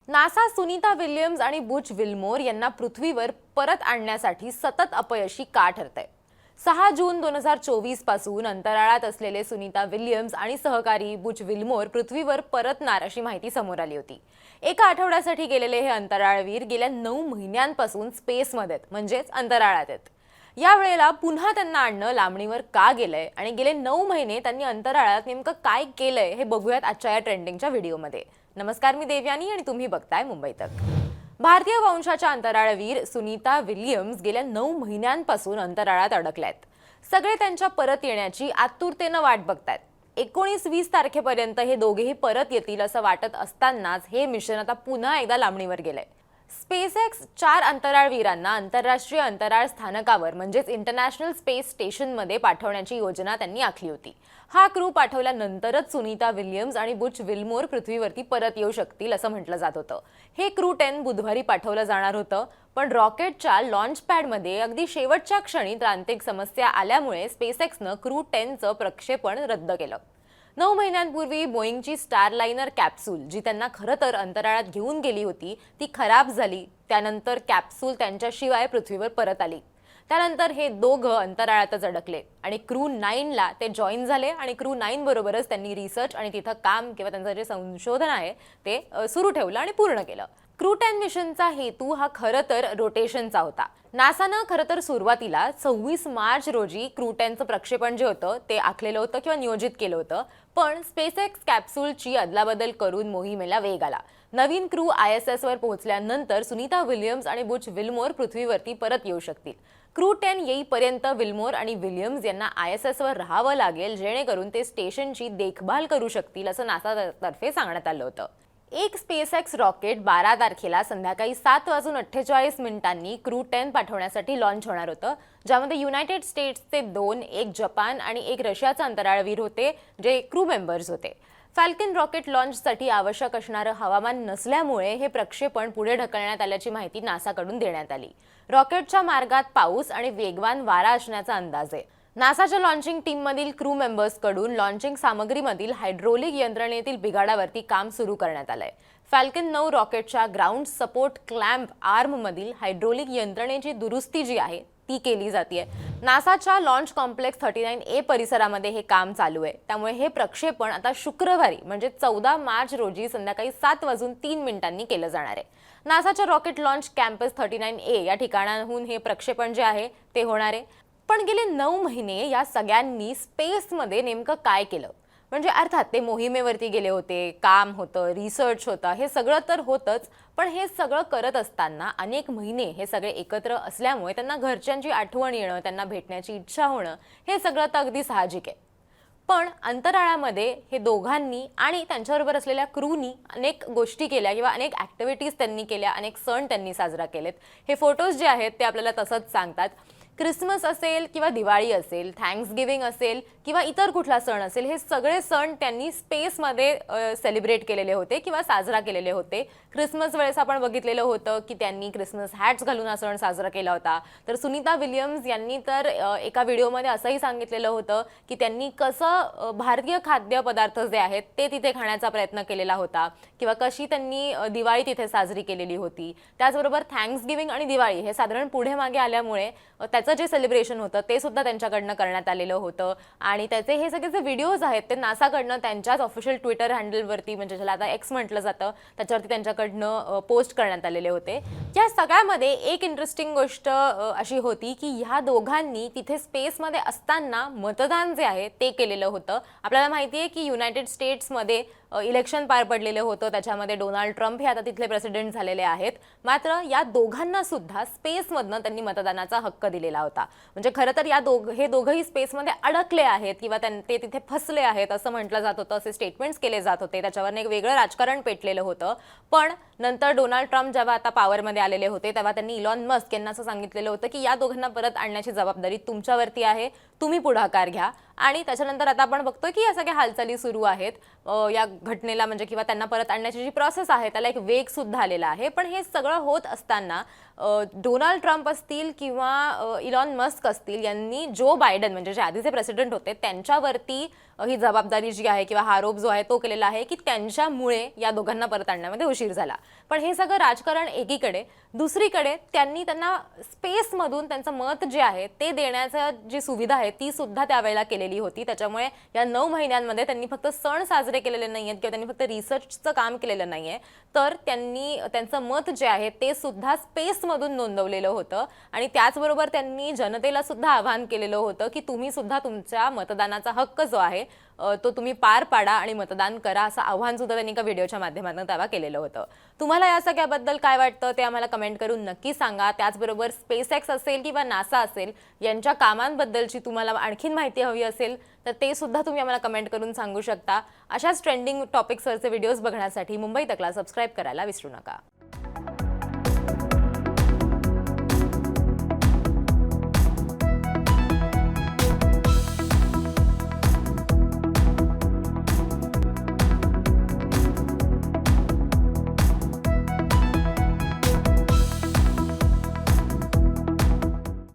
NASA Sunita Williams आणि Butch Wilmore यांना पृथ्वीवर परत आणण्यासाठी सतत अपयशी का ठरतंय? 6 जून 2024 पासून अंतराळात असलेले सुनीता विल्यम्स आणि सहकारी बुच विल्मोर पृथ्वीवर परतणार अशी माहिती समोर आली होती. एका आठवड्यासाठी गेलेले हे अंतराळवीर गेल्या 9 महिन्यांपासून स्पेसमध्ये म्हणजेच अंतराळात आहेत. या वेळेला पुन्हा त्यांना आणणं लांबणीवर का गेलंय आणि गेले 9 महिने त्यांनी अंतराळात नेमकं काय केलंय हे बघूयात आजच्या या ट्रेंडिंगच्या व्हिडिओमध्ये. नमस्कार, मी देवयानी आणि तुम्ही बघताय मुंबई तक. भारतीय वंशाच्या अंतराळवीर सुनीता विल्यम्स गेल्या 9 महिन्यांपासून अंतराळात अडकल्यात. सगळे त्यांच्या परत येण्याची आतुरतेनं वाट बघतायत. 19-20 तारखेपर्यंत हे दोघेही परत येतील असं वाटत असतानाच हे मिशन आता पुन्हा एकदा लांबणीवर गेलंय. स्पेसएक्स 4 अंतराळवीरांना आंतरराष्ट्रीय अंतराळ स्थानकावर म्हणजेच इंटरनॅशनल स्पेस स्टेशनमध्ये पाठवण्याची योजना त्यांनी आखली होती. हा क्रू पाठवल्यानंतरच सुनीता विल्यम्स आणि बुच विल्मोर पृथ्वीवरती परत येऊ शकतील असं म्हटलं जात होतं. हे क्रू 10 बुधवारी पाठवलं जाणार होतं, पण रॉकेटच्या लॉन्च पॅडमध्ये अगदी शेवटच्या क्षणी तांत्रिक समस्या आल्यामुळे स्पेसएक्सनं क्रू 10चं प्रक्षेपण रद्द केलं. 9 महिन्यांपूर्वी बोईंगची स्टारलाइनर कॅप्सूल जी त्यांना खरं तर अंतराळात घेऊन गेली होती ती खराब झाली. त्यानंतर कॅप्सूल त्यांच्याशिवाय पृथ्वीवर परत आली. त्यानंतर हे दोघं अंतराळातच अडकले आणि क्रू 9ला ते जॉईन झाले आणि क्रू 9 बरोबरच त्यांनी रिसर्च आणि तिथं काम किंवा त्यांचं जे संशोधन आहे ते सुरू ठेवलं आणि पूर्ण केलं. क्रू 10 मिशनचा हेतू हा खरं तर रोटेशनचा होता. नासानं खरं तर सुरुवातीला 26 मार्च रोजी क्रू 10चं प्रक्षेपण जे होतं ते आखलेलं होतं किंवा नियोजित केलं होतं, पण स्पेसएक्स कॅप्सूलची अदलाबदल करून मोहिमेला वेग आला. नवीन क्रू ISS वर पोहोचल्यानंतर सुनीता विल्यम्स आणि बुच विल्मोर पृथ्वीवरती परत येऊ शकतील. क्रू 10 येईपर्यंत विल्मोर आणि विल्यम्स यांना ISS वर राहावं लागेल, जेणेकरून ते स्टेशनची देखभाल करू शकतील असं नासातर्फे सांगण्यात आलं होतं. एक स्पेसएक्स रॉकेट 12 तारखेला संध्याकाळी 7:48 क्रू 10 पाठवण्यासाठी लॉन्च होणार होतं, ज्यामध्ये युनायटेड स्टेट्सचे 2, एक जपान आणि एक रशियाचा अंतराळवीर होते जे क्रू मेंबर्स होते. फॅल्कन रॉकेट लॉन्चसाठी आवश्यक असणारं हवामान नसल्यामुळे हे प्रक्षेपण पुढे ढकलण्यात आल्याची माहिती नासाकडून देण्यात आली. रॉकेटच्या मार्गात पाऊस आणि वेगवान वारा असण्याचा अंदाज आहे. नासाच्या लॉन्चिंग टीममधील क्रू मेंबर्सकडून लॉन्चिंग सामग्रीमधील हायड्रोलिक यंत्रणेतील बिघाडावरती काम सुरू करण्यात आलंय. फॅल्कन 9 रॉकेटच्या ग्राउंड सपोर्ट क्लॅम्प आर्ममधील हायड्रोलिक यंत्रणेची दुरुस्ती जी आहे ती केली जाते. नासाच्या लॉन्च कॉम्प्लेक्स 39A परिसरामध्ये हे काम चालू आहे. त्यामुळे हे प्रक्षेपण आता शुक्रवारी म्हणजे 14 मार्च रोजी संध्याकाळी 7:03 केलं जाणार आहे. नासाच्या रॉकेट लॉन्च कॅम्पस 39A या ठिकाणाहून हे प्रक्षेपण जे आहे ते होणार आहे. पण गेले 9 महिने या सगळ्यांनी स्पेसमध्ये नेमकं काय केलं? म्हणजे अर्थात ते मोहिमेवरती गेले होते, काम होतं, रिसर्च होता, हे सगळं तर होतंच, पण हे सगळं करत असताना अनेक महिने हे सगळे एकत्र असल्यामुळे त्यांना घरच्यांची आठवण येणं, त्यांना भेटण्याची इच्छा होणं हे सगळं तर अगदी साहजिक आहे. पण अंतराळामध्ये हे दोघांनी आणि त्यांच्याबरोबर असलेल्या क्रूनी अनेक गोष्टी केल्या किंवा अनेक ॲक्टिव्हिटीज त्यांनी केल्या, अनेक सण त्यांनी साजरा केलेत. हे फोटोज जे आहेत ते आपल्याला तसंच सांगतात. क्रिसमस असेल किंवा दिवाळी असेल, थँक्सगिव्हिंग असेल किंवा इतर कुठला सण असेल, हे सगळे सण त्यांनी स्पेसमध्ये सेलिब्रेट केलेले होते किंवा साजरा केलेले होते. क्रिसमस वेळेस आपण बघितलेलं होतं की त्यांनी क्रिसमस हॅट्स घालून हा सण साजरा केला होता. तर सुनीता विल्यम्स यांनी तर एका व्हिडिओमध्ये असंही सांगितलेलं होतं की त्यांनी कसं भारतीय खाद्यपदार्थ जे आहेत ते तिथे खाण्याचा प्रयत्न केलेला होता किंवा कशी त्यांनी दिवाळी तिथे साजरी केलेली होती. त्याचबरोबर थँक्सगिव्हिंग आणि दिवाळी हे साधारण पुढे मागे आल्यामुळे त्याचं जे सेलिब्रेशन होतं ते सुद्धा त्यांच्याकडनं करण्यात आलेलं होतं आणि त्याचे हे सगळे जे व्हिडिओज आहेत ते नासाकडनं त्यांच्याच ऑफिशियल ट्विटर हँडलवरती म्हणजे ज्याला आता एक्स म्हटलं जातं त्याच्यावरती त्यांच्याकडनं पोस्ट करण्यात आलेले होते. या सगळ्यामध्ये एक इंटरेस्टिंग गोष्ट अशी होती की ह्या दोघांनी तिथे स्पेसमध्ये असताना मतदान जे आहे ते केलेलं होतं. आपल्याला माहिती आहे की युनायटेड स्टेट्समध्ये इलेक्शन पार पडलेलं होतं, त्याच्यामध्ये डोनाल्ड ट्रम्प हे आता तिथले प्रेसिडेंट झालेले आहेत. मात्र या दोघांना सुद्धा स्पेसमधनं त्यांनी मतदानाचा हक्क दिलेला होता. म्हणजे खरं तर हे दोघंही स्पेसमध्ये अडकले आहेत किंवा ते तिथे फसले आहेत असं म्हटलं जात होतं, असे स्टेटमेंट्स केले जात होते. त्याच्यावर एक वेगळं राजकारण पेटलेलं होतं. पण नंतर डोनाल्ड ट्रम्प जेव्हा आता पॉवरमध्ये आलेले होते तेव्हा त्यांनी इलॉन मस्क यांना असं सांगितलेलं होतं की या दोघांना परत आणण्याची जबाबदारी तुमच्यावरती आहे, तुम्ही पुढाकार घ्या. आणि त्याच्यानंतर आता आपण बघतोय की या सगळ्या हालचाली सुरू आहेत. या घटनेला म्हणजे किंवा त्यांना परत आणण्याची जी प्रोसेस आहे त्याला एक वेग सुद्धा आलेला आहे. पण हे सगळं होत असताना डोनाल्ड ट्रम्प असतील किंवा इलॉन मस्क असतील यांनी जो बायडन म्हणजे जे आधीचे प्रेसिडेंट होते त्यांच्यावरती ही जबाबदारी जी आहे किंवा हा आरोप जो आहे तो केलेला आहे की त्यांच्यामुळे या दोघांना परत आणण्यामध्ये उशीर झाला. पण हे सगळं राजकारण एकीकडे, दुसरीकडे त्यांना स्पेसमधून त्यांचं मत जे आहे ते देण्याची जी सुविधा आहे ती सुद्धा त्यावेळेला केलेली होती. त्याच्यामुळे या 9 महिन्यांमध्ये त्यांनी फक्त सण साजरे केलेले नाहीयेत किंवा त्यांनी फक्त रिसर्चचं काम केलेलं नाहीये, तर त्यांनी त्यांचं मत जे आहे ते सुद्धा स्पेसमधून नोंदवलेलं होतं. आणि त्याचबरोबर त्यांनी जनतेला सुद्धा आवाहन केलेलं होतं की तुम्ही सुद्धा तुमच्या मतदानाचा हक्क जो आहे तो तुम्ही पार पाडा आणि मतदान करा, असं आव्हान सुद्धा त्यांनी एका व्हिडिओच्या माध्यमातून तेव्हा केलेलं होतं. तुम्हाला या सगळ्याबद्दल काय वाटतं ते आम्हाला कमेंट करून नक्की सांगा. त्याचबरोबर SpaceX असेल किंवा NASA असेल यांच्या कामांबद्दलची तुम्हाला आणखीन माहिती हवी असेल तर ते सुद्धा तुम्ही आम्हाला कमेंट करून सांगू शकता. अशाच ट्रेंडिंग टॉपिक्सवरचे व्हिडिओज बघण्यासाठी मुंबई तकला सबस्क्राईब करायला विसरू नका.